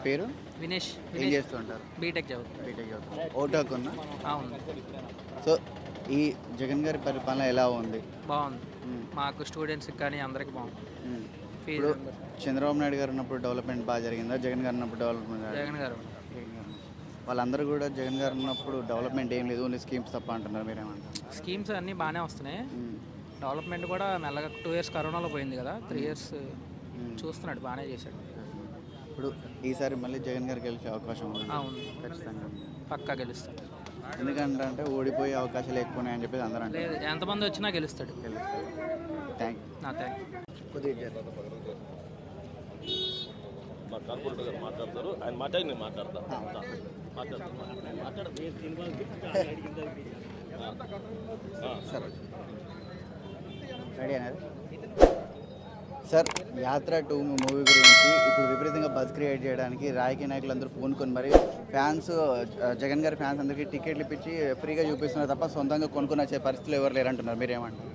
పేరు? వినేష్. ఏం చేస్తూ ఉంటారు? బీటెక్ చదువుతాను. బీటెక్ చదువుతారు. ఓటు హక్కు ఉందా? ఉంది. సో ఈ జగన్ గారి పరిపాలన ఎలా ఉంది? బాగుంది. మాకు స్టూడెంట్స్కి కానీ అందరికి బాగుంది. ఇప్పుడు చంద్రబాబు నాయుడు గారు ఉన్నప్పుడు డెవలప్మెంట్ బాగా జరిగిందా? జగన్ గారు ఉన్నప్పుడు డెవలప్మెంట్? జగన్ గారు వాళ్ళందరూ కూడా జగన్ గారు ఉన్నప్పుడు డెవలప్మెంట్ ఏం లేదు, ఓన్లీ స్కీమ్స్ తప్ప అంటున్నారు. మీరేమంటారు? స్కీమ్స్ అన్నీ బాగానే వస్తున్నాయి. డెవలప్మెంట్ కూడా మెల్లగా 2 years కరోనాలో పోయింది కదా, 3 years చూస్తున్నాడు, బాగానే చేశాడు. ఇప్పుడు ఈసారి మళ్ళీ జగన్ గారు గెలిచే అవకాశం ఉంది. అవును, ఖచ్చితంగా పక్కా గెలుస్తాడు. ఎందుకంటే ఓడిపోయే అవకాశాలు ఎక్కువ ఉన్నాయని చెప్పేసి అందరూ అంటారు. లేదు, ఎంతమంది వచ్చినా గెలుస్తాడు. Thank you. కొద్దిగా మా కార్పొరేటర్ గారు మాట్లాడతారు, ఆయన మాట్లాడి నేను మాట్లాడతాను. సార్ రెడీ అయినారు సార్? యాత్ర 2 మూవీ గురించి ఇప్పుడు విపరీతంగా బజ్ క్రియేట్ చేయడానికి రాజకీయ నాయకులందరూ పూనుకొని మరి ఫ్యాన్స్, జగన్ గారి ఫ్యాన్స్ అందరికీ టికెట్లు ఇప్పించి ఫ్రీగా చూపిస్తున్నారు తప్ప సొంతంగా కొనుక్కొని వచ్చే పరిస్థితులు ఎవరు లేరంటున్నారు. మీరేమంటారు?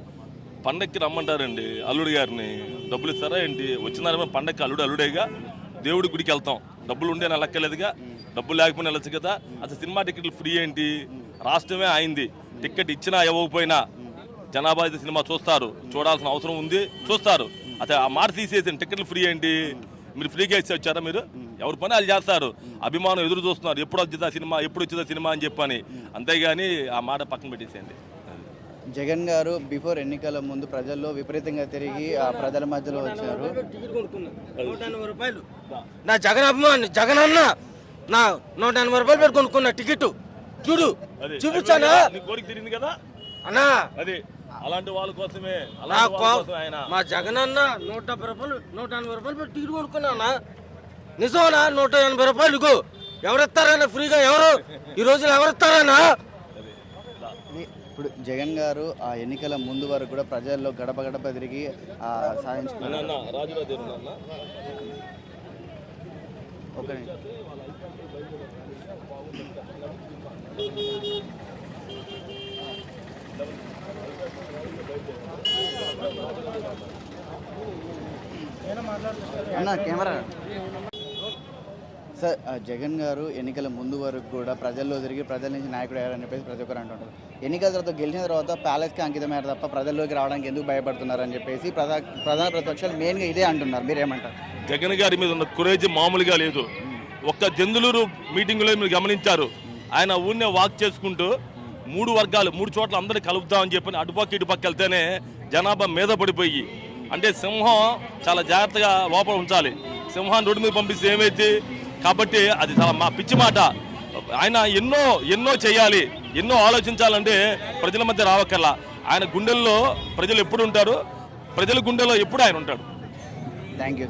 పండక్కి రమ్మంటారండి అల్లుడి గారిని, డబ్బులు ఇస్తారా ఏంటి? వచ్చినారేమో పండక్కి అల్లుడేగా, దేవుడి గుడికి వెళ్తాం, డబ్బులు ఉండే లెక్కలేదుగా, డబ్బులు లేకపోయినా వెళ్ళచ్చు కదా. అసలు సినిమా టికెట్లు ఫ్రీ ఏంటి? రాష్ట్రమే అయింది, టికెట్ ఇచ్చినా ఇవ్వకపోయినా జనాభా అయితే సినిమా చూస్తారు, చూడాల్సిన అవసరం ఉంది, చూస్తారు. అసలు ఆ మాట తీసేసి టికెట్లు ఫ్రీ ఏంటి? మీరు ఫ్రీగా ఇచ్చి వచ్చారా? మీరు ఎవరి పని వాళ్ళు చేస్తారు, అభిమానం ఎదురు చూస్తున్నారు, ఎప్పుడు వచ్చిందా సినిమా, ఎప్పుడు వచ్చిందా సినిమా అని చెప్పని. అంతేగాని ఆ మాట పక్కన పెట్టేసేయండి. జగన్ గారు బిఫోర్ ఎన్నికల ముందు ప్రజల్లో విపరీతంగా తిరిగి ఆ ప్రజల మధ్యలో వచ్చారు. నా జగన్ అభిమాని, జగన్ అన్న నా 180 రూపాయలు పెట్టి కొనుక్కున్న టికెట్ చూడు, చూపించానా? కోరిక తిరిగింది కదా అన్నా, అది అలాంటి వాళ్ళ కోసమే. మా జగన్ అన్న 170 రూపాయలు 180 రూపాయలు పెట్టి టికెట్ కొనుక్కున్నా. నిజమనా? 180 రూపాయలు ఇగో ఎవరిస్తారన్నా ఫ్రీగా? ఎవరు ఈ రోజులు ఎవరిస్తారన్నా? ఇప్పుడు జగన్ గారు ఆ ఎన్నికల ముందు వరకు కూడా ప్రజల్లో గడప గడప తిరిగి సాధించుకున్నారు. అన్న కెమెరా సార్, జగన్ గారు ఎన్నికల ముందు వరకు కూడా ప్రజల్లో తిరిగి ప్రజల నుంచి నాయకుడు అయ్యారని చెప్పేసి ప్రతి ఒక్కరు అంటుంటారు. ఎన్నికల తర్వాత గెలిచిన తర్వాత ప్యాలెస్కి అంకితమయ్యారు తప్ప ప్రజల్లోకి రావడానికి ఎందుకు భయపడుతున్నారు అని చెప్పేసి ప్రధాన ప్రతిపక్షాలు మెయిన్గా ఇదే అంటున్నారు. మీరేమంటారు? జగన్ గారి మీద ఉన్న క్రేజ్ మామూలుగా లేదు. ఒక్క జందులూరు మీటింగ్లో మీరు గమనించారు, ఆయన ఊరినే వాక్ చేసుకుంటూ 3 వర్గాలు 3 చోట్ల అందరినీ కలుపుతామని చెప్పని అటుపక్క ఇటుపక్క వెళ్తేనే జనాభా మీద పడిపోయి, అంటే సింహం చాలా జాగ్రత్తగా లోపల ఉంచాలి, సింహాన్ని రోడ్డు మీద పంపిస్తే ఏమైతే. కాబట్టి అది చాలా మా పిచ్చి మాట. ఆయన ఎన్నో చేయాలి, ఎన్నో ఆలోచించాలంటే ప్రజల మధ్య రావక్కర్లా. ఆయన గుండెల్లో ప్రజలు ఎప్పుడు ఉంటారు, ప్రజల గుండెల్లో ఎప్పుడు ఆయన ఉంటాడు. Thank you.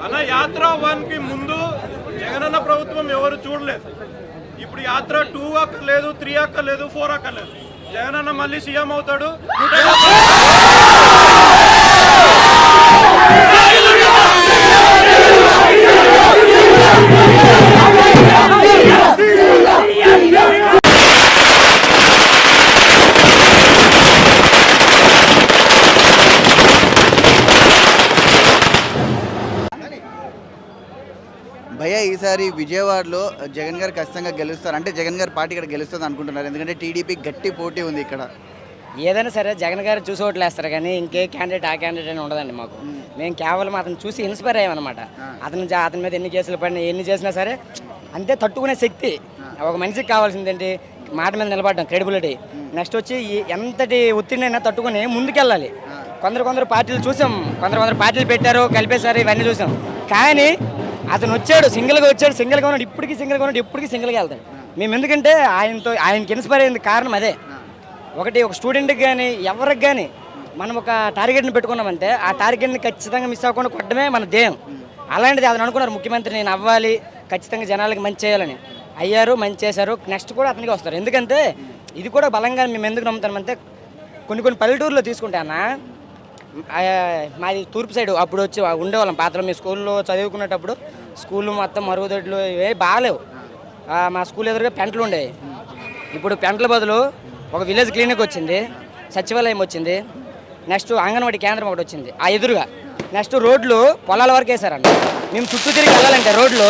అన్న యాత్ర 1 కి ముందు జగనన్న ప్రభుత్వం ఎవరు చూడలేదు. ఇప్పుడు యాత్ర 2 అక్కర్లేదు, 3 అక్కర్లేదు, 4 అక్కర్లేదు. జగనన్న మళ్ళీ సీఎం అవుతాడు. భయ్య ఈసారి విజయవాడలో జగన్ గారు ఖచ్చితంగా గెలుస్తారు, అంటే జగన్ గారి పార్టీ ఇక్కడ గెలుస్తుంది అనుకుంటున్నారు, ఎందుకంటే టీడీపీ గట్టి పోటీ ఉంది ఇక్కడ. ఏదైనా సరే జగన్ గారు చూసి ఓట్లు వేస్తారు కానీ ఇంకే క్యాండిడేట్ ఆ క్యాండిడేట్ అని ఉండదండి మాకు. మేము కేవలం అతను చూసి ఇన్స్పైర్ అయ్యామన్నమాట. అతని మీద ఎన్ని కేసులు పడినా ఎన్ని చేసినా సరే అంతే తట్టుకునే శక్తి ఒక మనిషికి కావాల్సింది ఏంటి, మాట మీద నిలబడడం, క్రెడిబిలిటీ. నెక్స్ట్ వచ్చి ఎంతటి ఒత్తిడినైనా తట్టుకుని ముందుకెళ్ళాలి. కొందరు పార్టీలు చూసాం, కొందరు పార్టీలు పెట్టారు, కలిపేశారు, ఇవన్నీ చూసాం. కానీ అతను వచ్చాడు, సింగిల్గా ఉన్నాడు, ఇప్పటికీ సింగిల్గా వెళ్తాడు. మేము ఎందుకంటే ఆయనకి ఇన్స్పైర్ అయింది కారణం అదే. ఒక స్టూడెంట్కి కానీ ఎవరికి కానీ మనం ఒక టార్గెట్ని పెట్టుకున్నామంటే ఆ టార్గెట్ని ఖచ్చితంగా మిస్ అవ్వకుండా కొట్టడమే మన ధ్యేయం. అలాంటిది అతను అనుకున్నారు, ముఖ్యమంత్రి నేను అవ్వాలి, ఖచ్చితంగా జనాలకి మంచి చేయాలని. అయ్యారు, మంచి చేశారు. నెక్స్ట్ కూడా అతనికి వస్తారు. ఎందుకంటే ఇది కూడా బలంగా మేము ఎందుకు నమ్ముతామంటే కొన్ని పల్లెటూరులో తీసుకుంటే అన్న, మాది తూర్పు సైడ్ అప్పుడు వచ్చి ఉండేవాళ్ళం పాత్రలో. మీ స్కూల్లో చదువుకునేటప్పుడు స్కూళ్ళు మొత్తం మరుగుదొడ్లు ఇవే బాగాలేవు. మా స్కూల్ ఎదురుగా పెంటలు ఉండేవి. ఇప్పుడు పెంటల బదులు ఒక విలేజ్ క్లినిక్ వచ్చింది, సచివాలయం వచ్చింది, నెక్స్ట్ అంగన్వాడీ కేంద్రం ఒకటి వచ్చింది ఆ ఎదురుగా. నెక్స్ట్ రోడ్లు పొలాల వరకు వేసారండి. మేము చుట్టూ తిరిగి వెళ్ళాలంటే రోడ్లు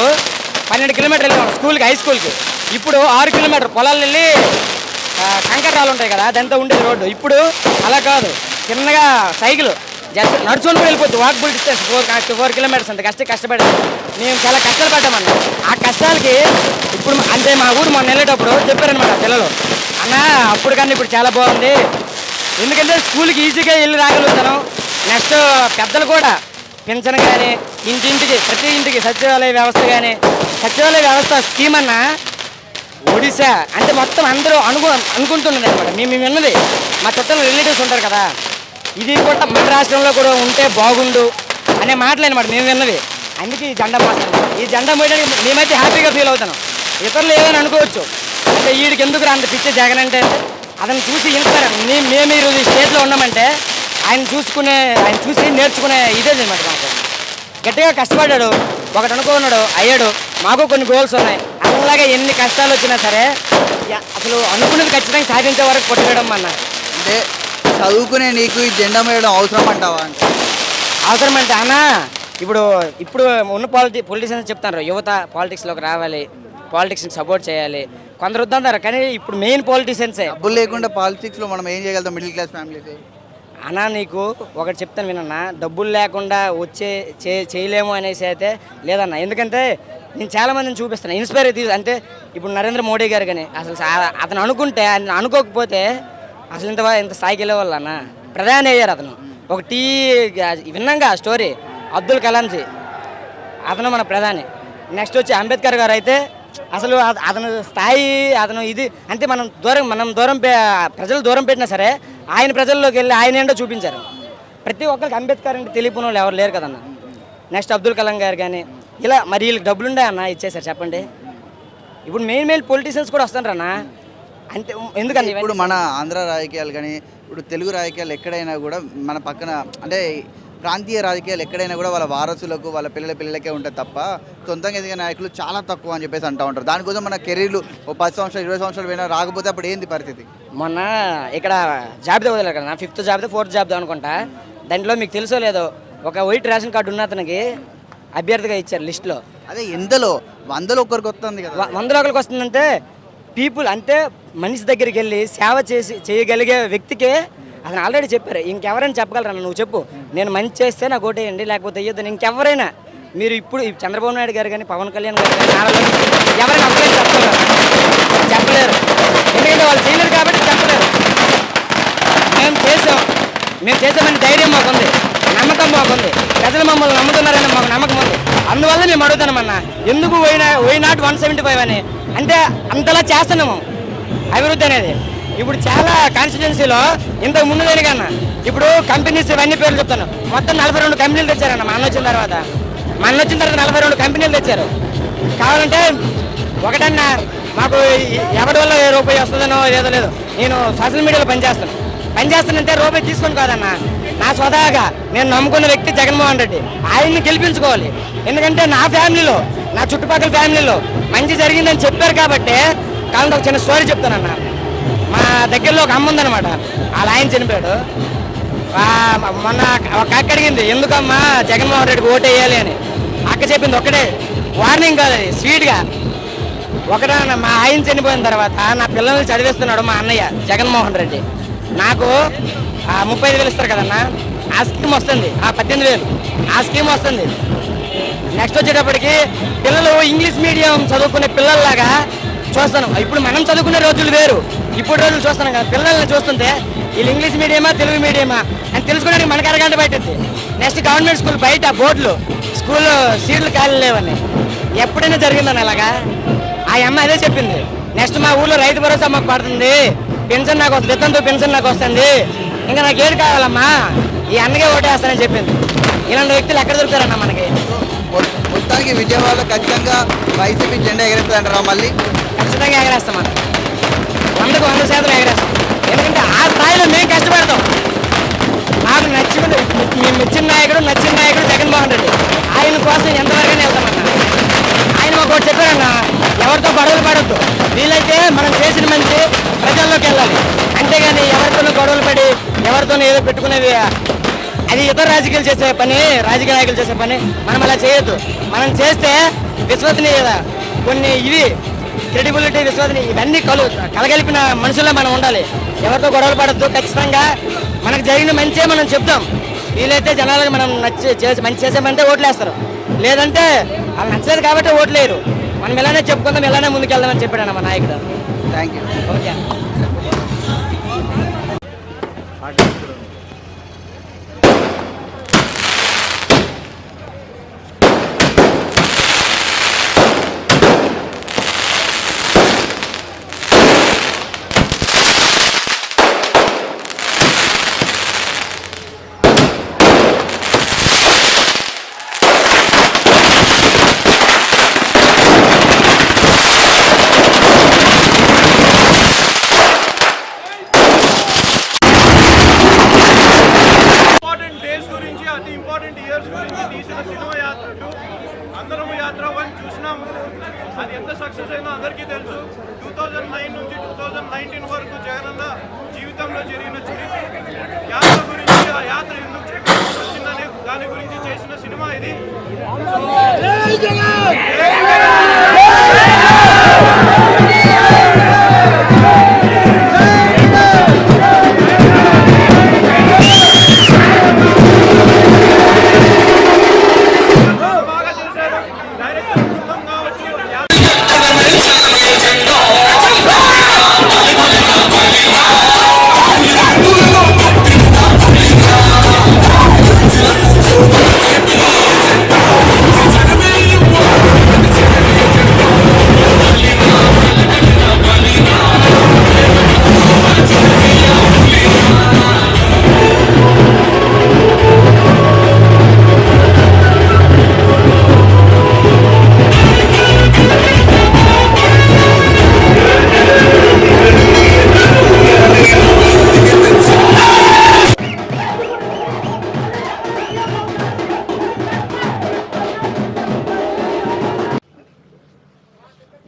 12 కిలోమీటర్లు వెళ్ళాం స్కూల్కి, హై స్కూల్కి. ఇప్పుడు 6 కిలోమీటర్ పొలాలు వెళ్ళి కంకర రాళ్ళు ఉంటాయి కదా, అదంతా ఉండేది రోడ్డు. ఇప్పుడు అలా కాదు, చిన్నగా సైకిల్ జస్ట్ నడుచుకుంటూ వెళ్ళిపోతుంది. వాకబుల్ డిస్టెన్స్ 4 కిలోమీటర్స్ అంత కష్టపడాము. మేము చాలా కష్టాలు పడ్డామన్న. ఆ కష్టాలకి ఇప్పుడు అంటే మా ఊరు మొన్న వెళ్ళేటప్పుడు చెప్పారనమాట పిల్లలు, అన్న అప్పుడు కానీ ఇప్పుడు చాలా బాగుంది, ఎందుకంటే స్కూల్కి ఈజీగా వెళ్ళి రాగలుగుతాను. నెక్స్ట్ పెద్దలు కూడా పెన్షన్ కానీ ఇంటింటికి ప్రతి ఇంటికి సచివాలయ వ్యవస్థ కానీ, సచివాలయ వ్యవస్థ స్కీమ్ అన్న ఒడిశా అంటే మొత్తం అందరూ అనుకుంటున్నది అనమాట. మేము విన్నది, మా చుట్టాలు రిలేటివ్స్ ఉంటారు కదా, ఇది కూడా మన రాష్ట్రంలో కూడా ఉంటే బాగుండు అనే మాటలు అనమాట మేము విన్నది. అందుకే ఈ జెండా మాత్రం, ఈ జెండా మోయడానికి మేమైతే హ్యాపీగా ఫీల్ అవుతున్నాం. ఇతరులు ఏమైనా అనుకోవచ్చు, అంటే వీడికి ఎందుకు అంత పిచ్చి జగన్ అంటే అతను చూసి ఇన్స్పైర్. మేము ఈరోజు ఈ స్టేట్లో ఉన్నామంటే ఆయన చూసి నేర్చుకునే ఇదే అనమాట. మాకు గట్టిగా కష్టపడ్డాడు, ఒకటి అనుకున్నాడు, అయ్యాడు. మాకు కొన్ని గోల్స్ ఉన్నాయి. అలాగే ఎన్ని కష్టాలు వచ్చినా సరే అసలు అనుకున్నది ఖచ్చితంగా సాధించే వరకు కొట్టడం అన్న. అంటే చదువుకునే నీకు ఈ జెండా మేయడం అవసరం అంటావా? అంటే అవసరం అంటే అన్న, ఇప్పుడు ఉన్న పొలిటీషియన్స్ చెప్తున్నారు యువత పాలిటిక్స్లోకి రావాలి, పాలిటిక్స్ని సపోర్ట్ చేయాలి. కొందరు వద్దంటారు, కానీ ఇప్పుడు మెయిన్ పొలిటీషియన్సే. డబ్బులు లేకుండా పాలిటిక్స్లో మనం ఏం చేయగలుగుతాం మిడిల్ క్లాస్ ఫ్యామిలీస్? అన్న నీకు ఒకటి చెప్తాను వినన్నా, డబ్బులు లేకుండా చేయలేము అనేసి అయితే లేదన్న. ఎందుకంటే నేను చాలామందిని చూపిస్తాను, ఇన్స్పైర్ అయితే. అంటే ఇప్పుడు నరేంద్ర మోడీ గారు కానీ అసలు అతను అనుకుంటే, ఆయన అనుకోకపోతే అసలు ఇంత స్థాయికి వెళ్ళేవాళ్ళు అన్న. ప్రధాని అయ్యారు అతను. ఒక విన్నాగా స్టోరీ, అబ్దుల్ కలాంజీ, అతను మన ప్రధాని. నెక్స్ట్ వచ్చి అంబేద్కర్ గారు అయితే అసలు అతను స్థాయి, అతను ఇది అంటే మనం ప్రజలు దూరం పెట్టినా సరే ఆయన ప్రజల్లోకి వెళ్ళి ఆయన ఏంటో చూపించారు. ప్రతి ఒక్కరికి అంబేద్కర్ అంటే తెలియని వాళ్ళు ఎవరు లేరు కదన్న. నెక్స్ట్ అబ్దుల్ కలాం గారు కానీ ఇలా మరి వీళ్ళకి డబ్బులుండే అన్న ఇచ్చేసారు చెప్పండి. ఇప్పుడు మెయిన్ పొలిటీషియన్స్ కూడా వస్తారన్న. అంటే ఎందుకని ఇప్పుడు మన ఆంధ్ర రాజకీయాలు కానీ ఇప్పుడు తెలుగు రాజకీయాలు ఎక్కడైనా కూడా మన పక్కన అంటే ప్రాంతీయ రాజకీయాలు ఎక్కడైనా కూడా వాళ్ళ వారసులకు వాళ్ళ పిల్లలకే ఉంటుంది తప్ప సొంతంగా ఎదిగే నాయకులు చాలా తక్కువ అని చెప్పేసి అంటూ ఉంటారు. దానికోసం మన కెరీర్లు 10 సంవత్సరాలు 20 సంవత్సరాలు పోయినా రాకపోతే అప్పుడు ఏంది పరిస్థితి? మొన్న ఇక్కడ జాబితా వదిలేరు కదా, 5th జాబితా 4th జాబితా అనుకుంటా. దాంట్లో మీకు తెలుసో లేదో ఒక వైట్ రేషన్ కార్డు ఉన్న అతనికి అభ్యర్థిగా ఇచ్చారు లిస్టులో. అదే ఎంతలో 100లో ఒకరికి వస్తుంది కదా. 100లో ఒకరికి వస్తుందంటే పీపుల్ అంటే మనిషి దగ్గరికి వెళ్ళి సేవ చేయగలిగే వ్యక్తికే అతను ఆల్రెడీ చెప్పారు. ఇంకెవరైనా చెప్పగలరా? నువ్వు చెప్పు, నేను మంచి చేస్తే నాకు ఓటేయండి, లేకపోతే ఇయ్యొద్దని. ఇంకెవరైనా మీరు ఇప్పుడు చంద్రబాబు నాయుడు గారు కానీ పవన్ కళ్యాణ్ గారు కానీ ఎవరైనా అప్లైన్ చెప్పలేరు. ఎందుకంటే వాళ్ళు చేయలేరు కాబట్టి చెప్పలేరు. మేము చేసామని ధైర్యం మాకుంది, నమ్మకం మాకుంది, ప్రజలు మమ్మల్ని నమ్ముతున్నారని మాకు నమ్మకం ఉంది. అందువల్ల మేము అడుగుతున్నామన్నా, ఎందుకు వై నాట్ 175 అని. అంటే అంతలా చేస్తున్నాము అభివృద్ధి అనేది. ఇప్పుడు చాలా కాన్స్టిట్యున్సీలో ఇంతకు ముందు కన్నా ఇప్పుడు కంపెనీస్ ఇవన్నీ పేర్లు చెప్తాను. మొత్తం 42 కంపెనీలు తెచ్చారన్న మా అన్న వచ్చిన తర్వాత. 42 కంపెనీలు తెచ్చారు. కావాలంటే ఒకటన్నా మాకు ఎవరి వల్ల ఏ రూపాయి వస్తుందనో ఏదో లేదు. నేను సోషల్ మీడియాలో పనిచేస్తానంటే రూపాయి తీసుకొని కాదన్న, నా స్వతహాగా నేను నమ్ముకున్న వ్యక్తి జగన్మోహన్ రెడ్డి. ఆయన్ని గెలిపించుకోవాలి. ఎందుకంటే నా ఫ్యామిలీలో, నా చుట్టుపక్కల ఫ్యామిలీలో మంచి జరిగిందని చెప్పారు కాబట్టి. కావాలంటే ఒక చిన్న స్టోరీ చెప్తానన్న. మా దగ్గరలో ఒక అమ్మ ఉందన్నమాట. వాళ్ళ ఆయన చనిపోయాడు. మొన్న ఒక అక్క అడిగింది, ఎందుకమ్మా జగన్మోహన్ రెడ్డికి ఓటు వేయాలి అని. అక్క చెప్పింది ఒకటే, వార్నింగ్ కాదు, అది స్వీట్గా ఒకటే. మా ఆయన చనిపోయిన తర్వాత నా పిల్లల్ని చదివిస్తున్నాడు మా అన్నయ్య జగన్మోహన్ రెడ్డి. నాకు 35,000 ఇస్తారు కదన్నా, ఆ స్కీమ్ వస్తుంది. 18,000 ఆ స్కీమ్ వస్తుంది. నెక్స్ట్ వచ్చేటప్పటికి పిల్లలు ఇంగ్లీష్ మీడియం చదువుకునే పిల్లల్లాగా చూస్తాను. ఇప్పుడు మనం చదువుకునే రోజులు వేరు, ఇప్పుడు రోజులు చూస్తున్నాం కదా. పిల్లల్ని చూస్తుంటే వీళ్ళు ఇంగ్లీష్ మీడియమా తెలుగు మీడియమా అని తెలుసుకోవడానికి మనకు అరగంట పట్టింది. నెక్స్ట్ గవర్నమెంట్ స్కూల్ బయట బోర్డులు, స్కూల్లో సీట్లు ఖాళీ లేవని ఎప్పుడైనా జరిగిందని అలాగా. ఆ అమ్మ అదే చెప్పింది. నెక్స్ట్ మా ఊళ్ళో రైతు భరోసా మాకు పడుతుంది, పెన్షన్ నాకు వస్తుంది, విత్తంతో పెన్షన్ నాకు వస్తుంది, ఇంకా నాకు ఏడు కావాలమ్మా, ఈ అన్నగే ఓటేస్తానని చెప్పింది. ఇలాంటి వ్యక్తులు ఎక్కడ దొరుకుతారన్న మనకి? మొత్తానికి విజయవాడలో ఖచ్చితంగా వైసీపీ జెండా ఎగరేస్తారంటారా? మళ్ళీ ఖచ్చితంగా ఎగరేస్తాం మనం, 100% ఎగరేస్తాం. ఎందుకంటే ఆ స్థాయిలో మేము కష్టపడతాం. నాకు నచ్చిన నాయకుడు జగన్మోహన్ రెడ్డి. ఆయన కోసం ఎంతవరకు వెళ్తామన్నా. ఆయన మాకు ఒకటి చెప్పారన్నా, ఎవరితో గొడవలు పడద్దు, వీలైతే మనం చేసిన మంచి ప్రజల్లోకి వెళ్ళాలి. అంతేగాని ఎవరితోనూ గొడవలు పడి ఎవరితోనూ ఏదో పెట్టుకునేది, అది ఇతర రాజకీయ నాయకులు చేసే పని మనం అలా చేయొద్దు. మనం చేస్తే విశ్వసనీయత, కొన్ని క్రెడిబిలిటీ, విశ్వసనీయ, ఇవన్నీ కలగలిపిన మనుషుల్లో మనం ఉండాలి. ఎవరితో గొడవలు పడద్దు. ఖచ్చితంగా మనకు జరిగిన మంచే మనం చెప్తాం. వీలైతే జనాలకు మనం మంచి చేసామంటే ఓట్లేస్తారు, లేదంటే వాళ్ళు నచ్చలేదు కాబట్టి ఓట్లేరు. మనం ఇలానే చెప్పుకుందాం, ఇలానే ముందుకెళ్దామని చెప్పాడు మా నాయకుడు. Thank you. ఓకే. అతి ఇంపార్టెంట్ ఇయర్స్ గురించి తీసిన సినిమా యాత్ర 2, అందరము యాత్ర 1 చూసినాము. అది ఎంత సక్సెస్ అయిందో అందరికీ తెలుసు. 2009 నుంచి 2019 వరకు జగనన్న జీవితంలో జరిగిన యాత్ర గురించి, ఆ యాత్ర ఎందుకు చేయవలసి వచ్చిందనే దాని గురించి చేసిన సినిమా ఇది.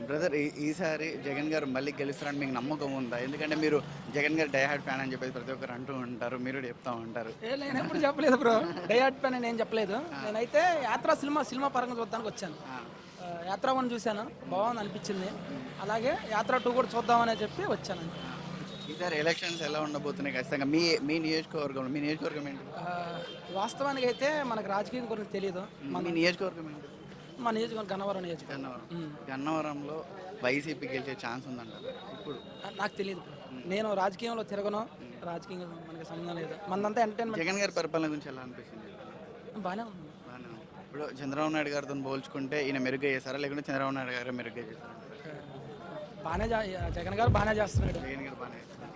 బ్రదర్, ఈసారి జగన్ గారు మళ్ళీ గెలుస్తారని మీకు నమ్మకం ఉందా? ఎందుకంటే మీరు జగన్ గారు డైహార్డ్ ఫ్యాన్ అని చెప్పేసి ప్రతి ఒక్కరు అంటూ ఉంటారు, మీరు చెప్తా ఉంటారు. నేను ఎప్పుడు చెప్పలేదు బ్రో, డైహార్డ్ ఫ్యాన్ అని ఏం చెప్పలేదు. నేనైతే యాత్ర సినిమా పరంగా చూడడానికి వచ్చాను. యాత్ర 1 చూశాను, బాగుంది అనిపించింది. అలాగే యాత్ర 2 కూడా చూద్దామని చెప్పి వచ్చాను. ఈసారి ఎలక్షన్స్ ఎలా ఉండబోతున్నాయి? ఖచ్చితంగా మీ నియోజకవర్గం ఏంటి? వాస్తవానికి అయితే మనకు రాజకీయం గురించి తెలియదు. మీ నియోజకవర్గం ఏంటి? మా నియోజకవర్గం గన్నవరంలో వైసీపీ గెలిచే ఛాన్స్ ఉందంటారు ఇప్పుడు? నాకు తెలియదు, నేను రాజకీయంలో తిరగను, రాజకీయం మనకి సంబంధం లేదు. మనదంతా ఎంటర్టైన్మెంట్. జగన్ గారి పరిపాలన గురించి ఎలా అనిపిస్తుంది? బాగానే ఉంది. ఇప్పుడు చంద్రబాబు నాయుడు గారితో పోల్చుకుంటే ఈయన మెరుగ్గా చేస్తారా, లేకుంటే చంద్రబాబు నాయుడు గారు మెరుగ్గా చేస్తారా? జగన్ గారు బాగానే చేస్తున్నాడు. జగన్ గారు బాగానే చేస్తారు.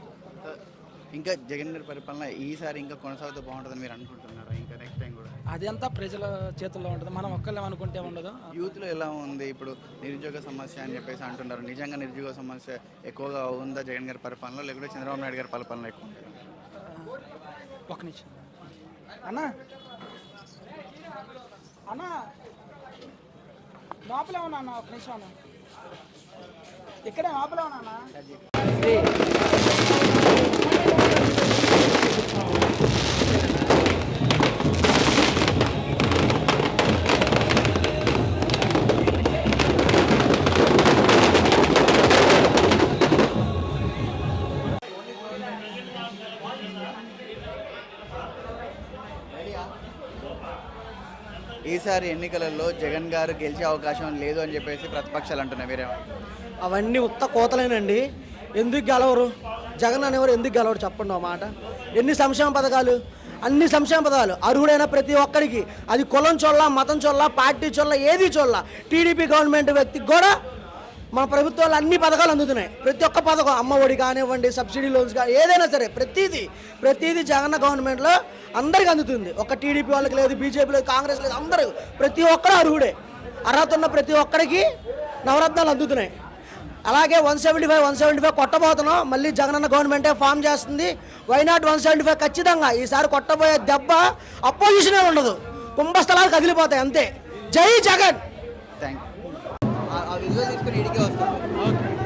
ఇంకా జగన్ గారి పరిపాలన ఈసారి ఇంకా కొనసాగుతూ బాగుంటుందని మీరు అనుకుంటున్నారా ఇంకా నెక్స్ట్ టైం కూడా? అదంతా ప్రజల చేతుల్లో ఉంటుంది, మనం ఒక్కళ్ళే అనుకుంటే ఉండదు. యూత్లో ఎలా ఉంది ఇప్పుడు నిరుద్యోగ సమస్య అని చెప్పేసి అంటున్నారు, నిజంగా నిరుద్యోగ సమస్య ఎక్కువగా ఉందా జగన్ గారి పరిపాలనలో, లేకపోతే చంద్రబాబు నాయుడు గారి పరిపాలన ఎక్కువ ఉంది? ఒక నిమిషం అన్నా, అన్నా లోపలే ఉన్నా అన్న, ఒక నిమిషం అన్న, ఇక్కడే లోపలే ఉన్నా అన్న. ఈసారి ఎన్నికలలో జగన్ గారు గెలిచే అవకాశం లేదు అని చెప్పేసి ప్రతిపక్షాలు అంటున్నాయి, మీరేమో? అవన్నీ ఉత్త కోతలేనండి. ఎందుకు గెలవరు? జగన్ అనేవారు ఎందుకు గెలవరు చెప్పండి ఒక మాట. ఎన్ని సంక్షేమ పథకాలు, అన్ని సంక్షేమ పథకాలు అర్హుడైన ప్రతి ఒక్కరికి, అది కులం చొల్ల, మతం చొల్ల, పార్టీ చొల్ల, ఏది చొల్ల, టీడీపీ గవర్నమెంట్ వ్యక్తికి కూడా మన ప్రభుత్వాలు అన్ని పథకాలు అందుతున్నాయి. ప్రతి ఒక్క పథకం, అమ్మ ఒడి కానివ్వండి, సబ్సిడీ లోన్స్ కానీ, ఏదైనా సరే ప్రతిదీ జగన్ గవర్నమెంట్లో అందరికీ అందుతుంది. ఒక టీడీపీ వాళ్ళకి లేదు, బీజేపీ లేదు, కాంగ్రెస్ లేదు, అందరూ ప్రతి ఒక్కరు అర్హుడే. అర్హత ఉన్న ప్రతి ఒక్కరికి నవరత్నాలు అందుతున్నాయి. అలాగే 175 కొట్టబోతున్నాం. మళ్ళీ జగనన్న గవర్నమెంటే ఫామ్ చేస్తుంది. వైనాట్ 175 ఖచ్చితంగా ఈసారి కొట్టబోయే దెబ్బ అపోజిషనే ఉండదు, కుంభస్థలాలు కదిలిపోతాయి అంతే. జై జగన్. Thank you. ఆ విజువల్ తీసుకుని ఇడికే వస్తాను.